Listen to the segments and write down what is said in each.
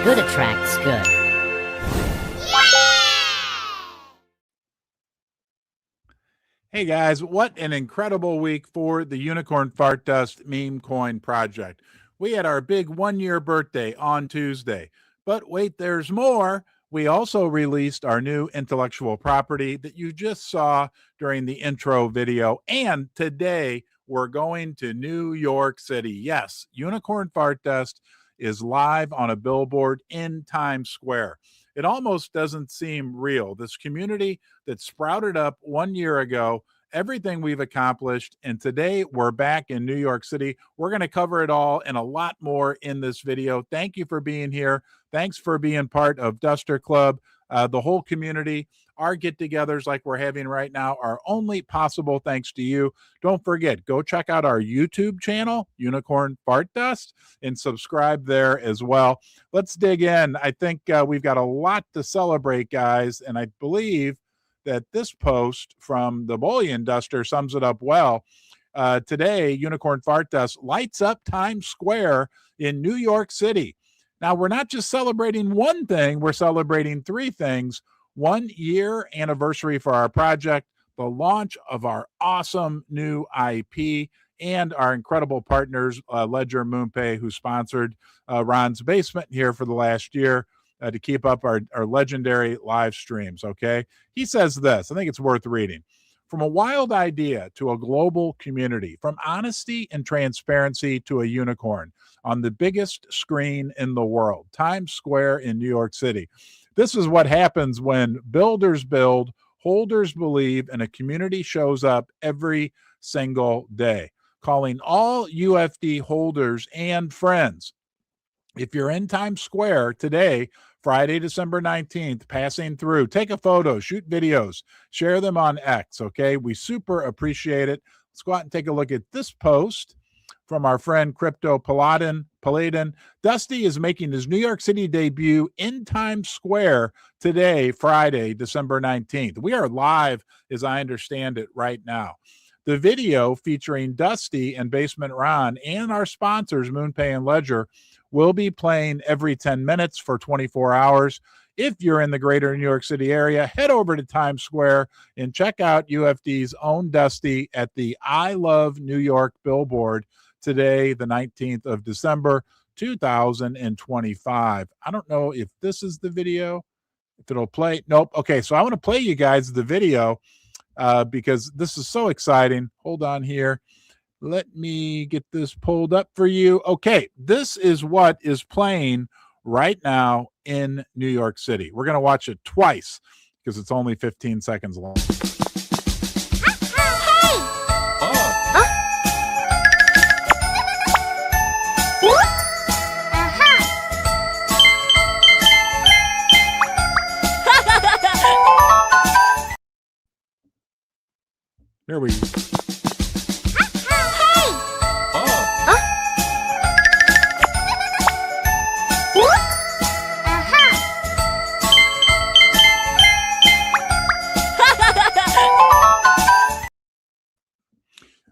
good attracts good. Hey guys, what an incredible week for the Unicorn Fart Dust meme coin project. We had our big 1-year birthday on Tuesday. But wait, there's more. We also released our new intellectual property that you just saw during the intro video. And today we're going to New York City. Yes, Unicorn Fart Dust is live on a billboard in Times Square. It almost doesn't seem real. This community that sprouted up 1 year ago, everything we've accomplished, and today we're back in New York City. We're going to cover it all and a lot more in this video. Thank you for being here. Thanks for being part of Duster Club. The whole community, our get-togethers like we're having right now are only possible thanks to you. Don't forget, go check out our YouTube channel, Unicorn Fart Dust, and subscribe there as well. Let's dig in. I think we've got a lot to celebrate, guys, and I believe that this post from the Bullion Duster sums it up well. Today, Unicorn Fart Dust lights up Times Square in New York City. Now, we're not just celebrating one thing, we're celebrating three things. 1 year anniversary for our project, the launch of our awesome new IP, and our incredible partners, Ledger MoonPay, who sponsored Ron's Basement here for the last year to keep up our legendary live streams, okay? He says this, I think it's worth reading. From a wild idea to a global community, from honesty and transparency to a unicorn on the biggest screen in the world, Times Square in New York City. This is what happens when builders build, holders believe, and a community shows up every single day. Calling all UFD holders and friends. If you're in Times Square today, Friday, December 19th, passing through, take a photo, shoot videos, share them on X, okay? We super appreciate it. Let's go out and take a look at this post from our friend Crypto Paladin. Dusty is making his New York City debut in Times Square today, Friday, December 19th. We are live, as I understand it, right now. The video featuring Dusty and Basement Ron and our sponsors, MoonPay and Ledger, will be playing every 10 minutes for 24 hours. If you're in the greater New York City area, head over to Times Square and check out UFD's own Dusty at the I Love New York billboard today, the 19th of December, 2025. I don't know if this is the video, if it'll play. Nope. Okay, so I want to play you guys the video because this is so exciting. Hold on here. Let me get this pulled up for you. Okay, this is what is playing right now in New York City. We're going to watch it twice because it's only 15 seconds long. Here we go.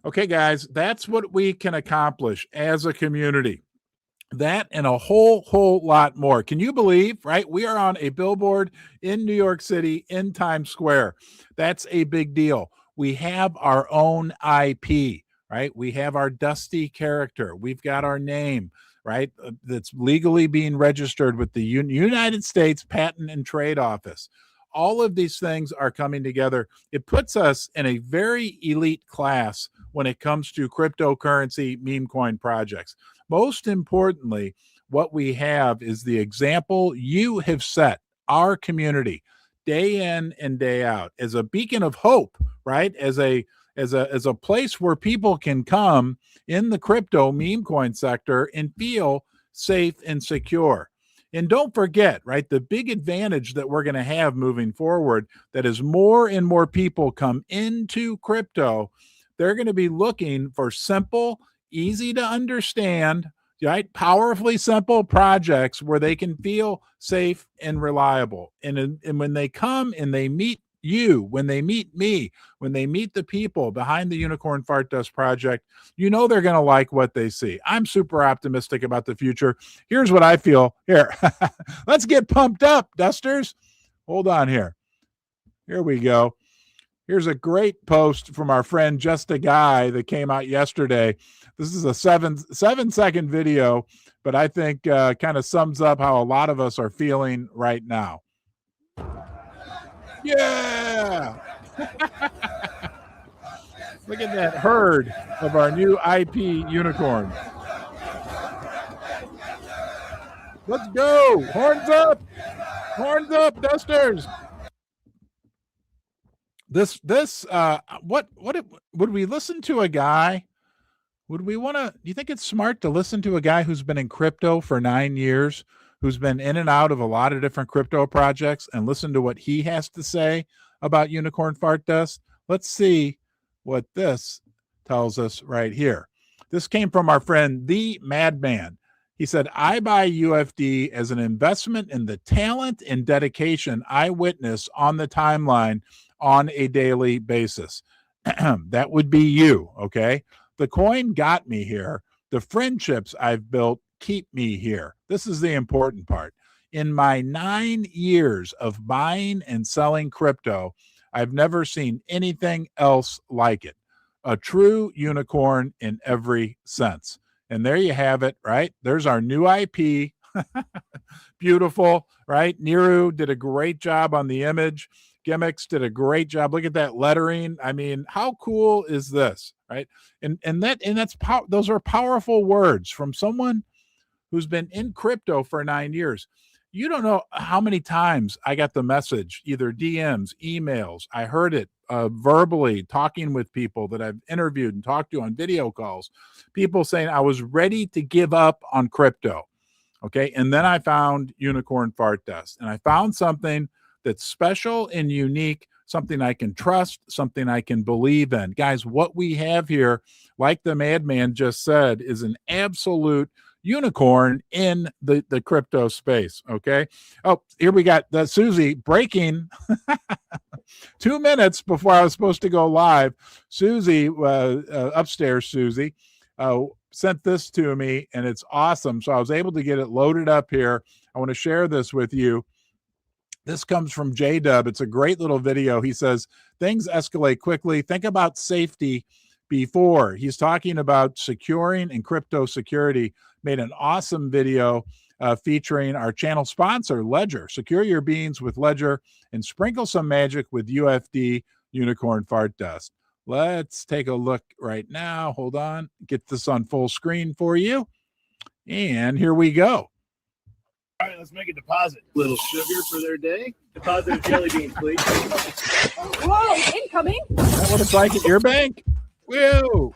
Okay, guys, that's what we can accomplish as a community. That and a whole lot more. Can you believe, right? We are on a billboard in New York City in Times Square. That's a big deal. We have our own IP, right? We have our Dusty character. We've got our name, right? That's legally being registered with the United States Patent and Trade Office. All of these things are coming together. It puts us in a very elite class when it comes to cryptocurrency meme coin projects. Most importantly, what we have is the example you have set our community day in and day out as a beacon of hope, right? As a place where people can come in the crypto meme coin sector and feel safe and secure. And don't forget, right, the big advantage that we're going to have moving forward, that as more and more people come into crypto, they're going to be looking for simple, easy to understand, right, powerfully simple projects where they can feel safe and reliable. And when they come and they meet you, when they meet me, when they meet the people behind the Unicorn Fart Dust Project, you know they're going to like what they see. I'm super optimistic about the future. Here's what I feel. Here, let's get pumped up, Dusters. Hold on here. Here we go. Here's a great post from our friend Just a Guy that came out yesterday. This is a seven-second video, but I think kind of sums up how a lot of us are feeling right now. Yeah! Look at that herd of our new IP unicorn. Let's go! Horns up! Horns up, Dusters! What would we listen to a guy? Would we want to? Do you think it's smart to listen to a guy who's been in crypto for 9 years, who's been in and out of a lot of different crypto projects, and listen to what he has to say about Unicorn Fart Dust? Let's see what this tells us right here. This came from our friend the Madman. He said, I buy UFD as an investment in the talent and dedication I witness on the timeline on a daily basis. That would be you, okay? The coin got me here. The friendships I've built keep me here. This is the important part. In my 9 years of buying and selling crypto, I've never seen anything else like it. A true unicorn in every sense. And there you have it, right? There's our new IP. Beautiful, right? Niru did a great job on the image. Gimmicks did a great job. Look at that lettering. I mean, how cool is this, right? Those are powerful words from someone who's been in crypto for 9 years. You don't know how many times I got the message, either DMs, emails. I heard it verbally, talking with people that I've interviewed and talked to on video calls. People saying I was ready to give up on crypto. Okay, and then I found Unicorn Fart Dust, and I found something that's special and unique, something I can trust, something I can believe in. Guys, what we have here, like the Madman just said, is an absolute unicorn in the crypto space, okay? Oh, here we got the Susie breaking 2 minutes before I was supposed to go live. Susie, upstairs Susie, sent this to me, and it's awesome. So I was able to get it loaded up here. I want to share this with you. This comes from J-Dub. It's a great little video. He says, things escalate quickly. Think about safety before. He's talking about securing and crypto security. Made an awesome video featuring our channel sponsor, Ledger. Secure your beans with Ledger and sprinkle some magic with UFD Unicorn Fart Dust. Let's take a look right now. Hold on. Get this on full screen for you. And here we go. All right, let's make a deposit. Little sugar for their day. Deposit of jelly beans, please. Whoa, incoming. Is that what it's like at your bank? Whoa.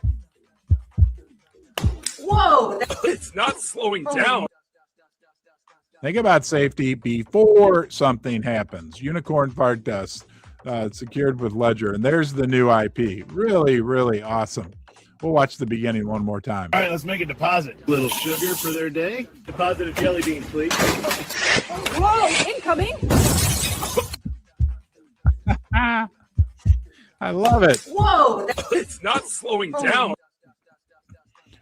Whoa. It's not slowing down. Think about safety before something happens. Unicorn Fart Dust, secured with Ledger. And there's the new IP. Really, really awesome. We'll watch the beginning one more time. All right, let's make a deposit. Little sugar for their day. Deposit of jelly beans, please. Whoa, incoming. I love it. Whoa. It's not slowing down.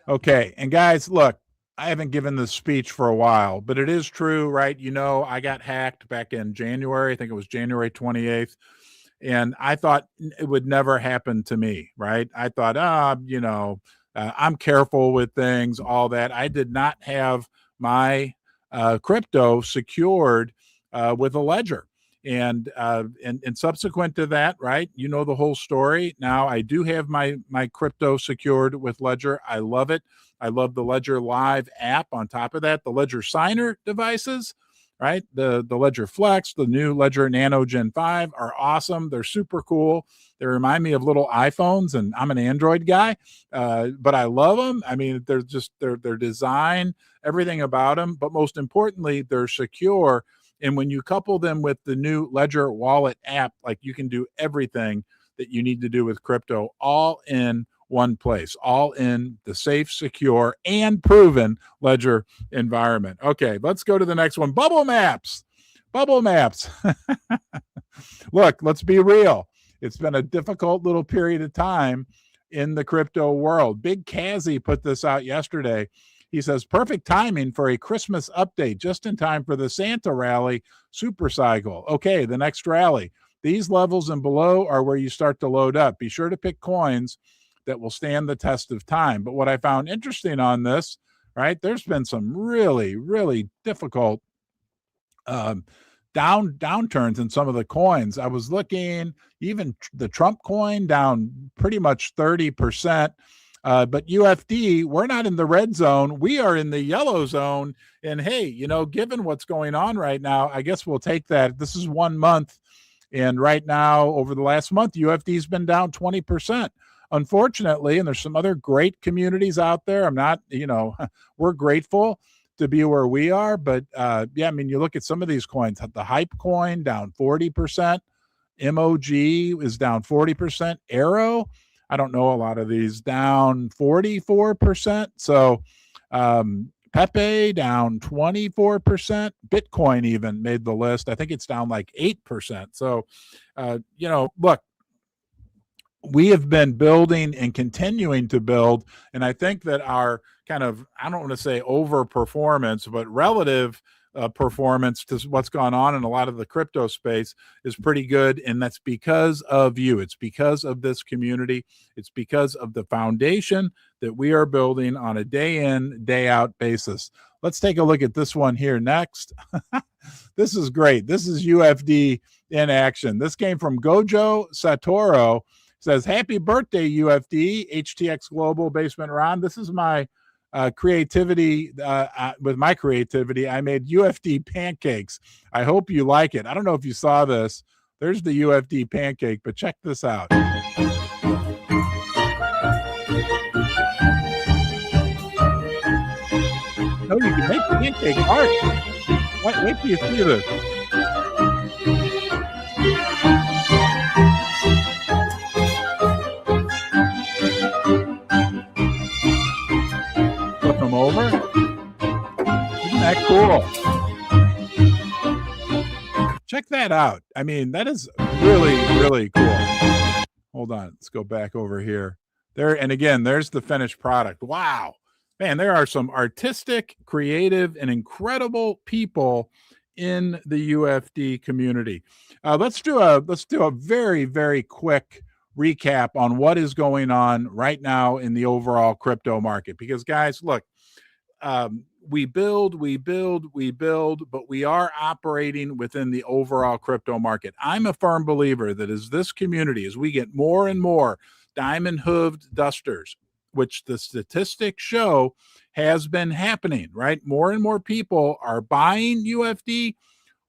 Okay, and guys, look, I haven't given this speech for a while, but it is true, right? You know, I got hacked back in January. I think it was January 28th. And I thought it would never happen to me, right? I thought, I'm careful with things, all that. I did not have my crypto secured with a ledger. And subsequent to that, right, you know the whole story. Now I do have my crypto secured with Ledger. I love it. I love the Ledger Live app. On top of that, the Ledger Signer devices, right? The Ledger Flex, the new Ledger Nano Gen 5 are awesome. They're super cool. They remind me of little iPhones, and I'm an Android guy, but I love them. I mean, they're just their design, everything about them, but most importantly, they're secure. And when you couple them with the new Ledger Wallet app, like you can do everything that you need to do with crypto all in one place, all in the safe, secure, and proven Ledger environment. Okay, let's go to the next one. Bubble Maps. Bubble maps. Look, let's be real. It's been a difficult little period of time in the crypto world. Big Kazi put this out yesterday. He says, perfect timing for a Christmas update, just in time for the Santa rally super cycle. Okay, the next rally. These levels and below are where you start to load up. Be sure to pick coins that will stand the test of time. But what I found interesting on this, right, there's been some really, really difficult downturns in some of the coins. I was looking, even the Trump coin down pretty much 30%. But UFD, we're not in the red zone. We are in the yellow zone. And hey, you know, given what's going on right now, I guess we'll take that. This is 1 month. And right now, over the last month, UFD's been down 20%. Unfortunately, and there's some other great communities out there. I'm not, you know, we're grateful to be where we are. But yeah, I mean, you look at some of these coins, the Hype coin down 40%. MOG is down 40%. Arrow, I don't know a lot of these, down 44%. So Pepe down 24%. Bitcoin even made the list. I think it's down like 8%. So, you know, look, we have been building and continuing to build. And I think that our kind of, I don't want to say over performance, but relative performance to what's gone on in a lot of the crypto space is pretty good. And that's because of you. It's because of this community. It's because of the foundation that we are building on a day in, day out basis. Let's take a look at this one here next. This is great. This is UFD in action. This came from Gojo Satoru. Says, happy birthday, UFD, HTX Global Basement Ron. This is my creativity. With my creativity, I made UFD pancakes. I hope you like it. I don't know if you saw this. There's the UFD pancake, but check this out. No, you can make pancake art. Wait till you see this. Flip them over. Isn't that cool? Check that out. I mean, that is really, really cool. Hold on. Let's go back over here. There, and again, there's the finished product. Wow. Man, there are some artistic, creative, and incredible people in the UFD community. Let's do a very, very quick recap on what is going on right now in the overall crypto market. Because guys, look, we build, but we are operating within the overall crypto market. I'm a firm believer that as this community, as we get more and more diamond hooved dusters, which the statistics show has been happening, right? More and more people are buying UFD,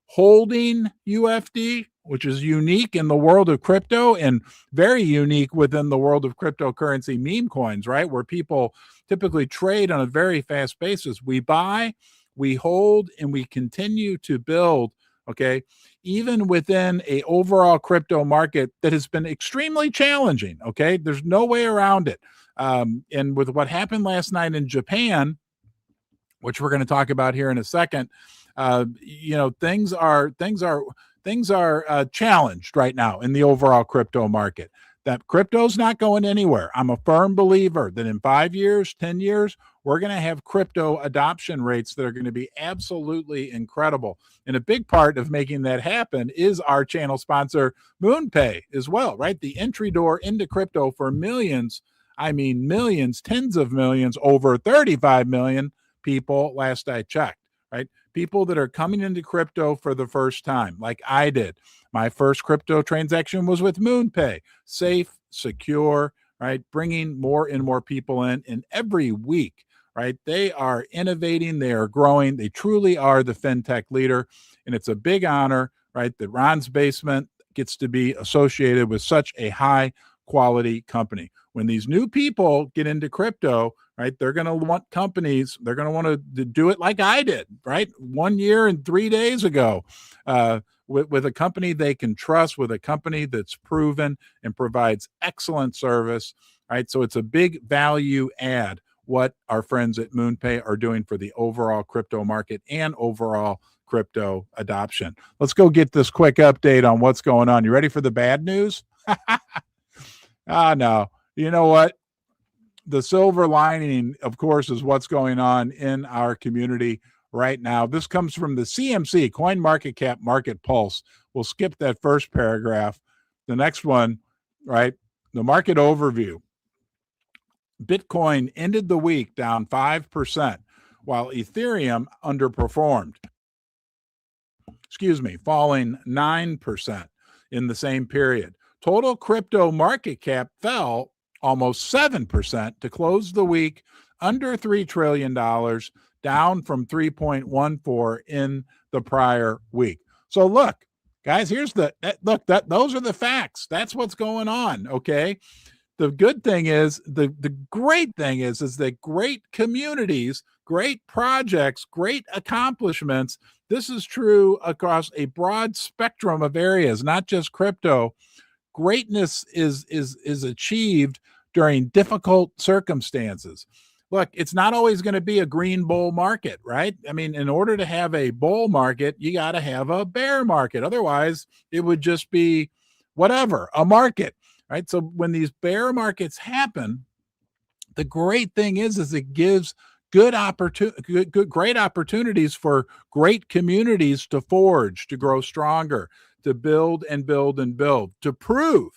holding UFD, which is unique in the world of crypto and very unique within the world of cryptocurrency meme coins, right? Where people typically trade on a very fast basis. We buy, we hold, and we continue to build, okay? Even within a overall crypto market that has been extremely challenging, okay? There's no way around it. And with what happened last night in Japan, which we're going to talk about here in a second, you know, things are challenged right now in the overall crypto market. That crypto's not going anywhere. I'm a firm believer that in 5 years, 10 years, we're going to have crypto adoption rates that are going to be absolutely incredible. And a big part of making that happen is our channel sponsor, MoonPay, as well, right? The entry door into crypto for millions, I mean millions, tens of millions, over 35 million people last I checked, right? People that are coming into crypto for the first time, like I did. My first crypto transaction was with MoonPay. Safe, secure, right? Bringing more and more people in. And every week, right? They are innovating. They are growing. They truly are the fintech leader. And it's a big honor, right? That Ron's Basement gets to be associated with such a high quality company. When these new people get into crypto, right, they're going to want companies, they're going to want to do it like I did, right? 1 year and 3 days ago, with a company they can trust, with a company that's proven and provides excellent service, right? So it's a big value add what our friends at MoonPay are doing for the overall crypto market and overall crypto adoption. Let's go get this quick update on what's going on. You ready for the bad news? No. You know what? The silver lining, of course, is what's going on in our community right now. This comes from the CMC, Coin Market Cap Market Pulse. We'll skip that first paragraph. The next one, right? The market overview. Bitcoin ended the week down 5%, while Ethereum underperformed. Falling 9% in the same period. Total crypto market cap fell almost 7% to close the week under $3 trillion, down from 3.14 in the prior week. So look, guys, those are the facts. That's what's going on, okay? The good thing is, the great thing is that great communities, great projects, great accomplishments, this is true across a broad spectrum of areas, not just crypto. Greatness is achieved during difficult circumstances. Look, it's not always going to be a green bull market, right? I mean, in order to have a bull market, you got to have a bear market. Otherwise, it would just be whatever, a market, right? So when these bear markets happen, the great thing is it gives great opportunities for great communities to forge, to grow stronger, to build and build and build, to prove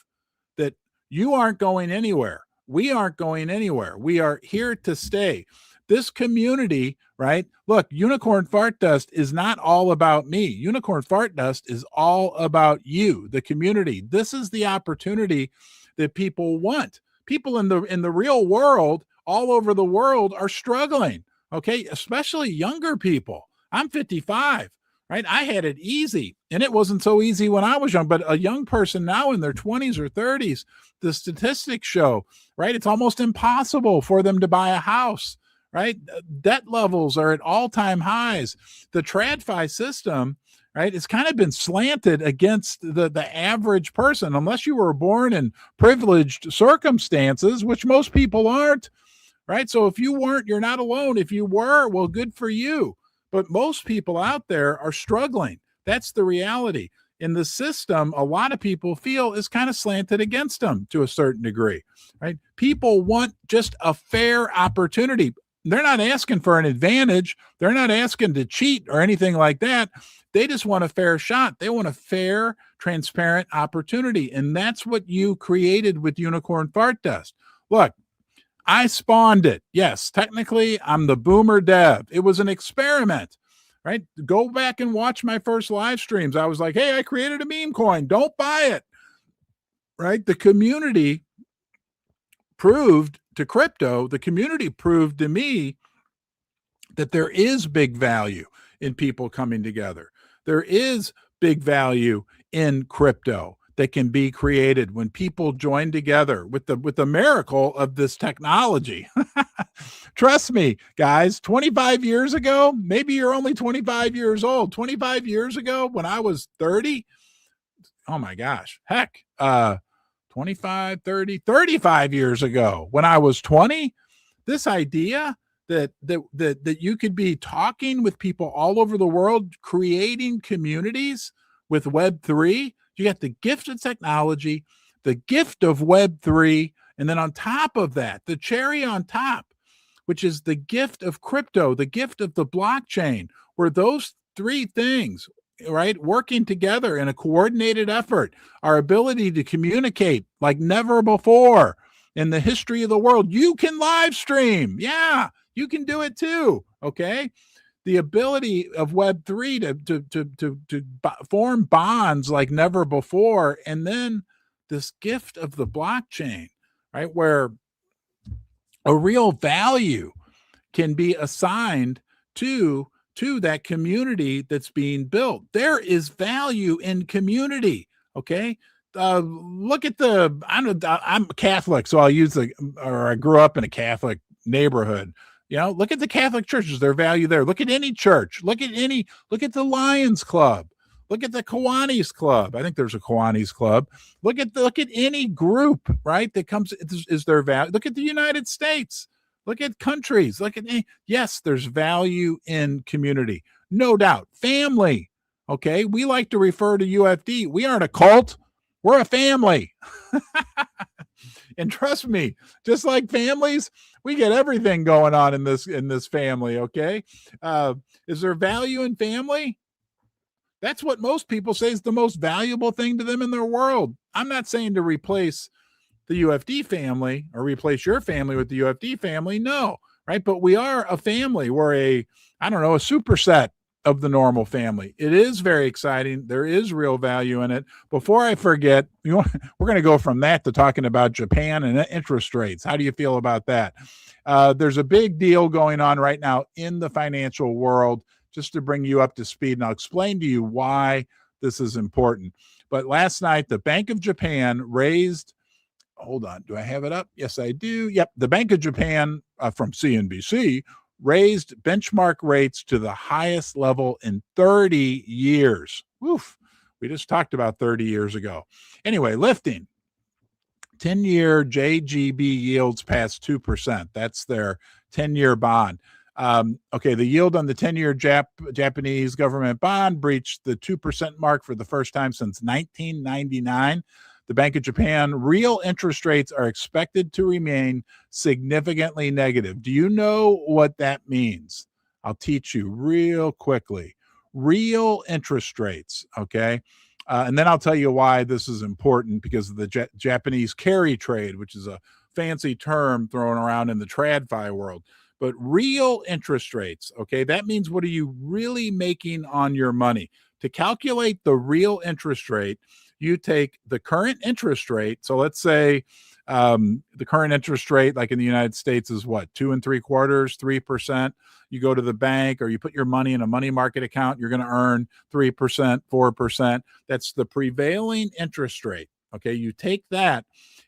that you aren't going anywhere. We aren't going anywhere. We are here to stay. This community, right? Look, Unicorn Fart Dust is not all about me. Unicorn Fart Dust is all about you, the community. This is the opportunity that people want. People in the real world, all over the world, are struggling, okay? Especially younger people. I'm 55. Right? I had it easy, and it wasn't so easy when I was young, but a young person now in their 20s or 30s, the statistics show, right? It's almost impossible for them to buy a house, right? Debt levels are at all-time highs. The TradFi system, right? It's kind of been slanted against the average person, unless you were born in privileged circumstances, which most people aren't, right? So if you weren't, you're not alone. If you were, well, good for you. But most people out there are struggling. That's the reality. In the system, a lot of people feel is kind of slanted against them to a certain degree, right? People want just a fair opportunity. They're not asking for an advantage. They're not asking to cheat or anything like that. They just want a fair shot. They want a fair, transparent opportunity. And that's what you created with Unicorn Fart Dust. Look, I spawned it. Yes, technically, I'm the boomer dev. It was an experiment, right? Go back and watch my first live streams. I was like, hey, I created a meme coin. Don't buy it, right? The community proved to crypto, the community proved to me that there is big value in people coming together. There is big value in crypto that can be created when people join together with the miracle of this technology. Trust me, guys, 25 years ago, maybe you're only 25 years old. 25 years ago, when I was 30, oh my gosh, heck, 25, 30, 35 years ago, when I was 20, this idea that you could be talking with people all over the world, creating communities with Web3. You got the gift of technology, the gift of Web3, and then on top of that, the cherry on top, which is the gift of crypto, the gift of the blockchain, where those three things, right, working together in a coordinated effort, our ability to communicate like never before in the history of the world. You can live stream. Yeah, you can do it too. Okay. The ability of Web3 to form bonds like never before. And then this gift of the blockchain, right, where a real value can be assigned to that community that's being built. There is value in community. Okay. Look at I'm Catholic, so I'll use I grew up in a Catholic neighborhood. You know, look at the Catholic churches, their value there. Look at any church. Look at the Lions Club. Look at the Kiwanis Club. I think there's a Kiwanis Club. Look at any group, right, that comes, is their value. Look at the United States. Look at countries. Yes, there's value in community. No doubt. Family. Okay. We like to refer to UFD. We aren't a cult. We're a family. And trust me, just like families, we get everything going on in this family. Okay. Is there value in family? That's what most people say is the most valuable thing to them in their world. I'm not saying to replace the UFD family or replace your family with the UFD family. No, right? But we are a family. We're a superset of the normal family. It is very exciting. There is real value in it. Before I forget, we're going to go from that to talking about Japan and interest rates. How do you feel about that? There's a big deal going on right now in the financial world, just to bring you up to speed, and I'll explain to you why this is important. But last night, the Bank of Japan raised, hold on, do I have it up? Yes, I do. Yep, the Bank of Japan from CNBC raised benchmark rates to the highest level in 30 years. Oof, we just talked about 30 years ago. Anyway, lifting. 10-year JGB yields past 2%. That's their 10-year bond. Okay, the yield on the 10-year Japanese government bond breached the 2% mark for the first time since 1999. The Bank of Japan real interest rates are expected to remain significantly negative. Do you know what that means? I'll teach you real quickly. Real interest rates, okay? And then I'll tell you why this is important, because of the Japanese carry trade, which is a fancy term thrown around in the TradFi world. But real interest rates, okay, that means what are you really making on your money? To calculate the real interest rate, you take the current interest rate. So let's say the current interest rate, like in the United States, is what, 2 3/4, 3%. You go to the bank or you put your money in a money market account, you're going to earn 3%, 4%. That's the prevailing interest rate. Okay, you take that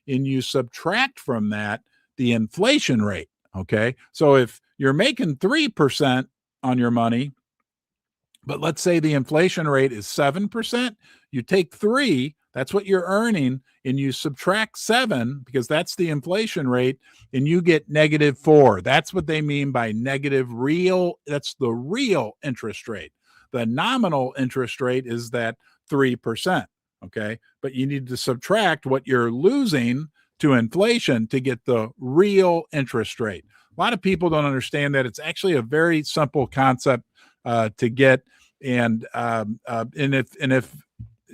and you subtract from that the inflation rate. Okay, so if you're making 3% on your money, but let's say the inflation rate is 7%, you take 3, that's what you're earning, and you subtract 7, because that's the inflation rate, and you get -4. That's what they mean by negative real. That's the real interest rate. The nominal interest rate is that 3%. Okay, but you need to subtract what you're losing to inflation to get the real interest rate. A lot of people don't understand that. It's actually a very simple concept to get. And if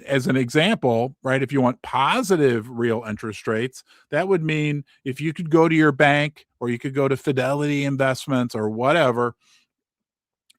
as an example, right, if you want positive real interest rates, that would mean if you could go to your bank or you could go to Fidelity Investments or whatever,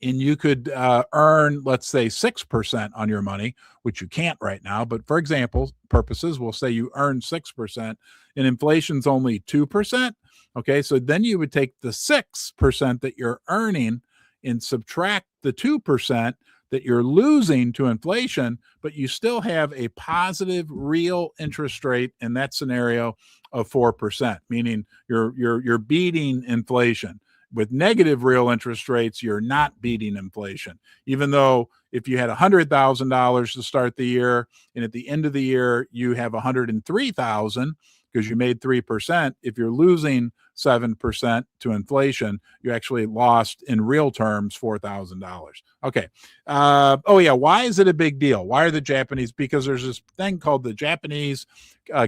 and you could earn, let's say, 6% on your money, which you can't right now. But for example purposes, we'll say you earn 6% and inflation's only 2%. Okay, so then you would take the 6% that you're earning and subtract the 2% that you're losing to inflation, but you still have a positive real interest rate in that scenario of 4%, meaning you're beating inflation. With negative real interest rates, you're not beating inflation. Even though if you had $100,000 to start the year, and at the end of the year you have $103,000 because you made 3%, if you're losing 7% to inflation, you actually lost in real terms $4,000. Okay. Why is it a big deal? Why are the Japanese? Because there's this thing called the Japanese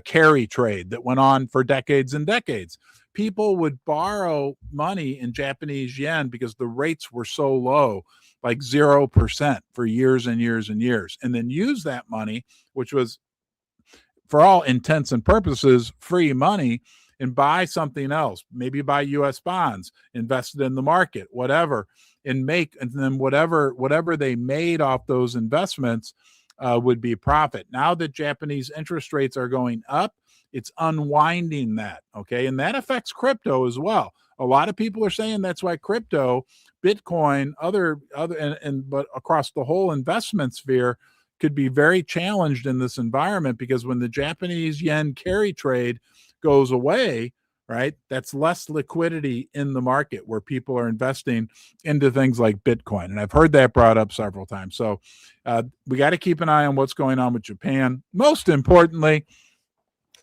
carry trade that went on for decades and decades. People would borrow money in Japanese yen because the rates were so low, like 0% for years and years and years, and then use that money, which was for all intents and purposes free money, and buy something else, maybe buy US bonds, invest it in the market, whatever, and then whatever they made off those investments would be profit. Now that Japanese interest rates are going up, it's unwinding that. Okay, and that affects crypto as well. A lot of people are saying that's why crypto, Bitcoin, but across the whole investment sphere could be very challenged in this environment, because when the Japanese yen carry trade goes away, right, that's less liquidity in the market where people are investing into things like Bitcoin. And I've heard that brought up several times. So we got to keep an eye on what's going on with Japan. Most importantly,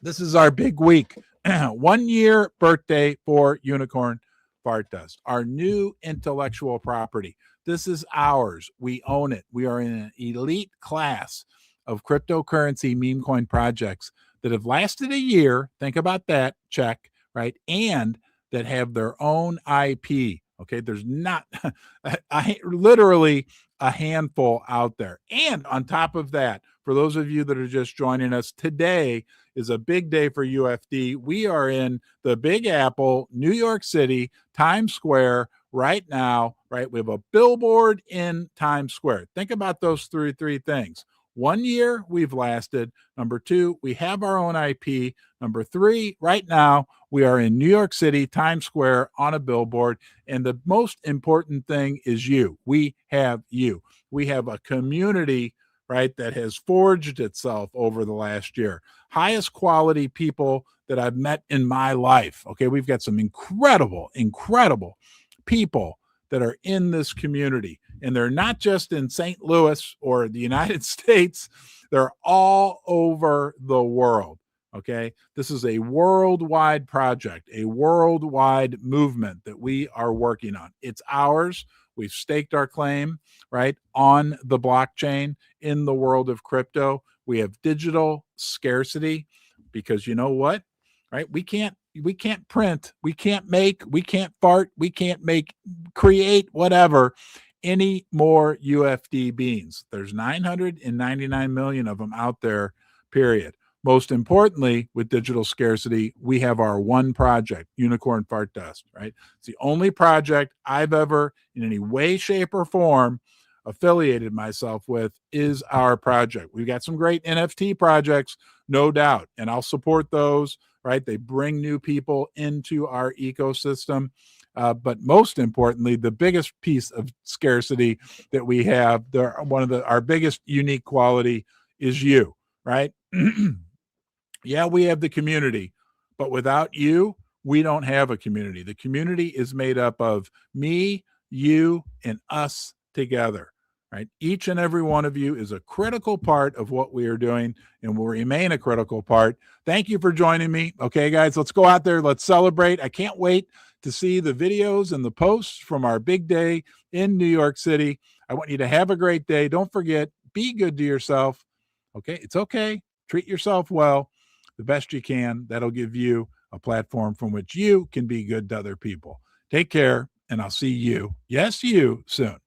this is our big week. 1 year birthday for Unicorn Fart Dust, our new intellectual property. This is ours. We own it. We are in an elite class of cryptocurrency meme coin projects that have lasted a year. Think about that. Check, right? And that have their own IP. Okay. There's not literally a handful out there. And on top of that, for those of you that are just joining us, today is a big day for UFD. We are in the Big Apple, New York City, Times Square right now, right? We have a billboard in Times Square. Think about those three things. 1 year we've lasted. Number two, we have our own IP. Number three, right now we are in New York City, Times Square on a billboard. And the most important thing is you. We have you. We have a community, right, that has forged itself over the last year. Highest quality people that I've met in my life. Okay, we've got some incredible people that are in this community. And they're not just in St. Louis or the United States, they're all over the world. Okay, this is a worldwide project, a worldwide movement that we are working on. It's ours. We've staked our claim, right, on the blockchain in the world of crypto. We have digital scarcity because you know what, right? We can't print, we can't make, we can't fart, we can't create whatever any more UFD beans. There's 999 million of them out there, period. Most importantly, with digital scarcity, we have our one project, Unicorn Fart Dust, right? It's the only project I've ever, in any way, shape, or form, affiliated myself with is our project. We've got some great NFT projects, no doubt, and I'll support those, right? They bring new people into our ecosystem. But most importantly, the biggest piece of scarcity that we have, our biggest unique quality is you, right? Yeah, we have the community, but without you, we don't have a community. The community is made up of me, you, and us together, right? Each and every one of you is a critical part of what we are doing and will remain a critical part. Thank you for joining me. Okay, guys, let's go out there. Let's celebrate. I can't wait to see the videos and the posts from our big day in New York City. I want you to have a great day. Don't forget, be good to yourself. Okay, it's okay. Treat yourself well, the best you can. That'll give you a platform from which you can be good to other people. Take care, and I'll see you, yes, you, soon.